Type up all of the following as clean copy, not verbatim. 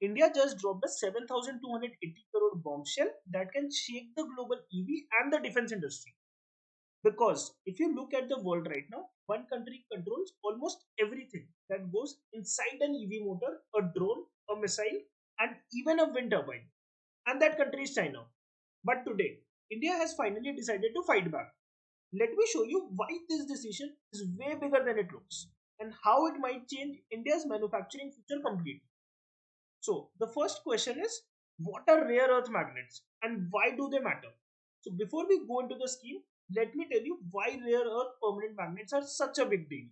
India just dropped a 7,280 crore bombshell that can shake the global EV and the defense industry. Because if you look at the world right now, one country controls almost everything that goes inside an EV motor, a drone, a missile, and even a wind turbine. And that country is China. But today, India has finally decided to fight back. Let me show you why this decision is way bigger than it looks and how it might change India's manufacturing future completely. So, the first question is, what are rare earth magnets and why do they matter? So, before we go into the scheme, let me tell you why rare earth permanent magnets are such a big deal.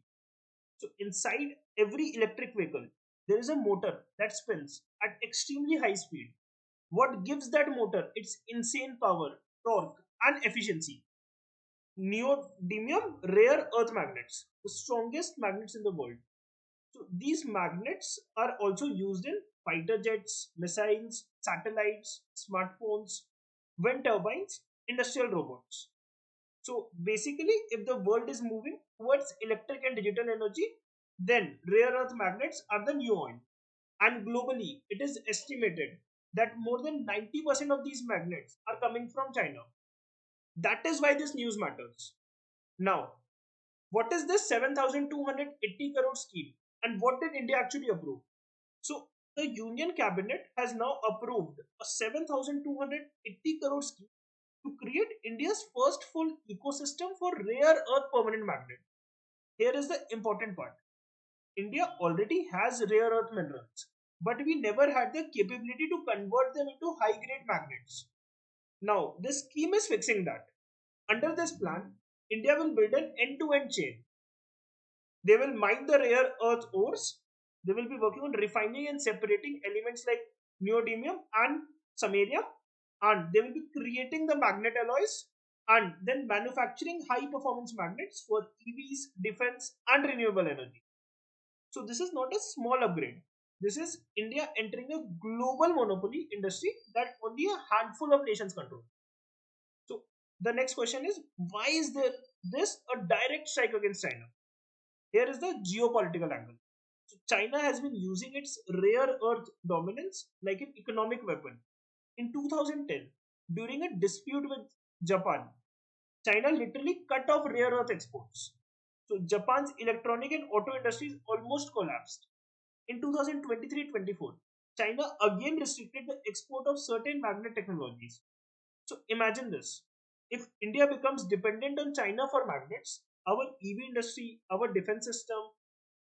So, inside every electric vehicle, there is a motor that spins at extremely high speed. What gives that motor its insane power, torque, and efficiency? Neodymium rare earth magnets, the strongest magnets in the world. So these magnets are also used in fighter jets, missiles, satellites, smartphones, wind turbines, industrial robots. So basically, if the world is moving towards electric and digital energy, then rare earth magnets are the new oil. And globally, it is estimated that more than 90% of these magnets are coming from China. That is why this news matters. Now, what is this 7,280 crore scheme and what did India actually approve? So, the Union Cabinet has now approved a 7,280 crore scheme to create India's first full ecosystem for rare earth permanent magnet. Here is the important part. India already has rare earth minerals, but we never had the capability to convert them into high grade magnets. Now, this scheme is fixing that. Under this plan, India will build an end to end chain. They will mine the rare earth ores. They will be working on refining and separating elements like neodymium and samarium, and they will be creating the magnet alloys and then manufacturing high performance magnets for EVs, defense, and renewable energy. So this is not a small upgrade. This is India entering a global monopoly industry that only a handful of nations control. So the next question is, why is this a direct strike against China? Here is the geopolitical angle. So China has been using its rare earth dominance like an economic weapon. In 2010, during a dispute with Japan, China literally cut off rare earth exports. So Japan's electronic and auto industries almost collapsed. In 2023-24, China again restricted the export of certain magnet technologies. So imagine this. If India becomes dependent on China for magnets, our EV industry, our defense system,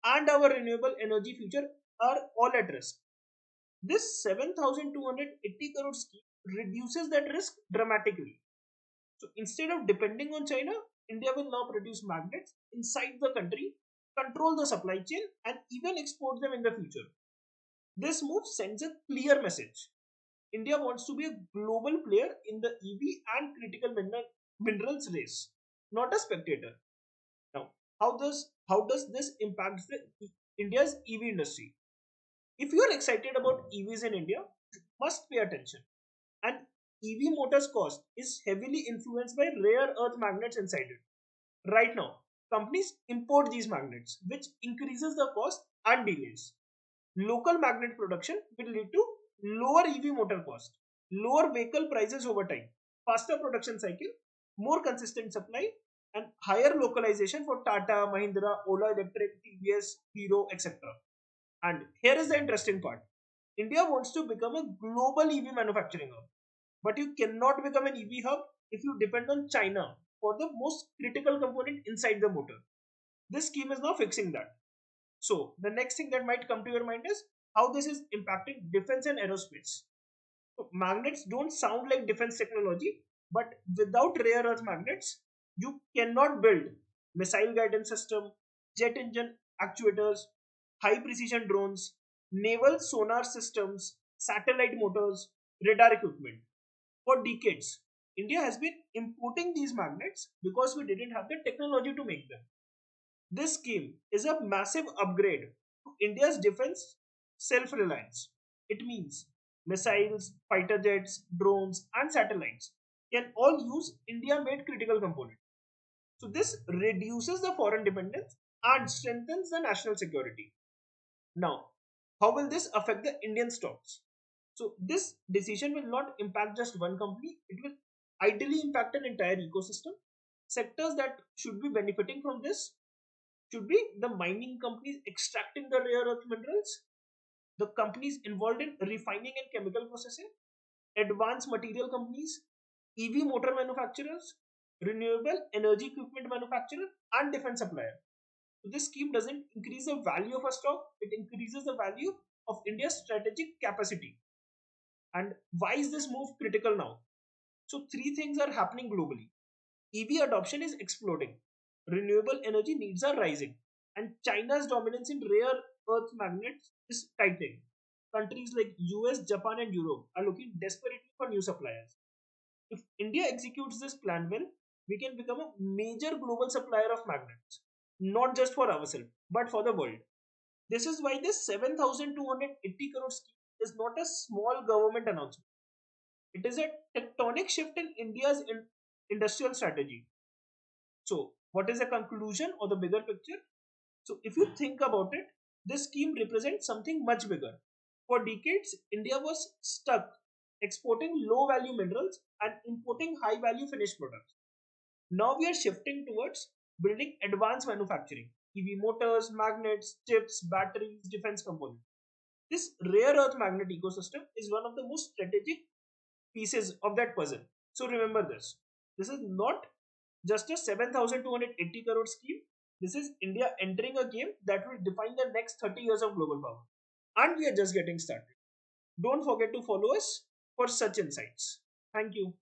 and our renewable energy future are all at risk. This 7,280 crore scheme reduces that risk dramatically. So instead of depending on China, India will now produce magnets inside the country, control the supply chain, and even export them in the future. This move sends a clear message. India wants to be a global player in the EV and critical minerals race, not a spectator. Now, how does this impact India's EV industry? If you are excited about EVs in India, you must pay attention. And EV motors cost is heavily influenced by rare earth magnets inside it. Right now, companies import these magnets, which increases the cost and delays. Local magnet production will lead to lower EV motor cost, lower vehicle prices over time, faster production cycle, more consistent supply, and higher localization for Tata, Mahindra, Ola Electric, TVS, Hero, etc. And here is the interesting part. India wants to become a global EV manufacturing hub. But you cannot become an EV hub if you depend on China for the most critical component inside the motor. This scheme is now fixing that. So, the next thing that might come to your mind is how this is impacting defense and aerospace. So, magnets don't sound like defense technology, but without rare earth magnets, you cannot build missile guidance system, jet engine actuators, high precision drones, naval sonar systems, satellite motors, radar equipment. For decades, India has been importing these magnets because we didn't have the technology to make them. This scheme is a massive upgrade to India's defense self reliance. It means missiles, fighter jets, drones, and satellites can all use India made critical components. So, this reduces the foreign dependence and strengthens the national security. Now, How will this affect the Indian stocks? So this decision will not impact just one company, it will ideally impact an entire ecosystem. Sectors that should be benefiting from this should be the mining companies extracting the rare earth minerals, the companies involved in refining and chemical processing, advanced material companies, EV motor manufacturers, renewable energy equipment manufacturer, and defense supplier. So this scheme doesn't increase the value of a stock, it increases the value of India's strategic capacity. And why is this move critical now? So three things are happening globally. EV adoption is exploding, renewable energy needs are rising, and China's dominance in rare earth magnets is tightening. Countries like US, Japan, and Europe are looking desperately for new suppliers. If India executes this plan well, we can become a major global supplier of magnets, not just for ourselves, but for the world. This is why this 7,280 crore scheme is not a small government announcement. It is a tectonic shift in India's industrial strategy. So, what is the conclusion or the bigger picture? So, if you think about it, this scheme represents something much bigger. For decades, India was stuck exporting low value minerals and importing high value finished products. Now we are shifting towards building advanced manufacturing, EV motors, magnets, chips, batteries, defense components. This rare earth magnet ecosystem is one of the most strategic pieces of that puzzle. So remember this. This is not just a 7,280 crore scheme. This is India entering a game that will define the next 30 years of global power. And we are just getting started. Don't forget to follow us for such insights. Thank you.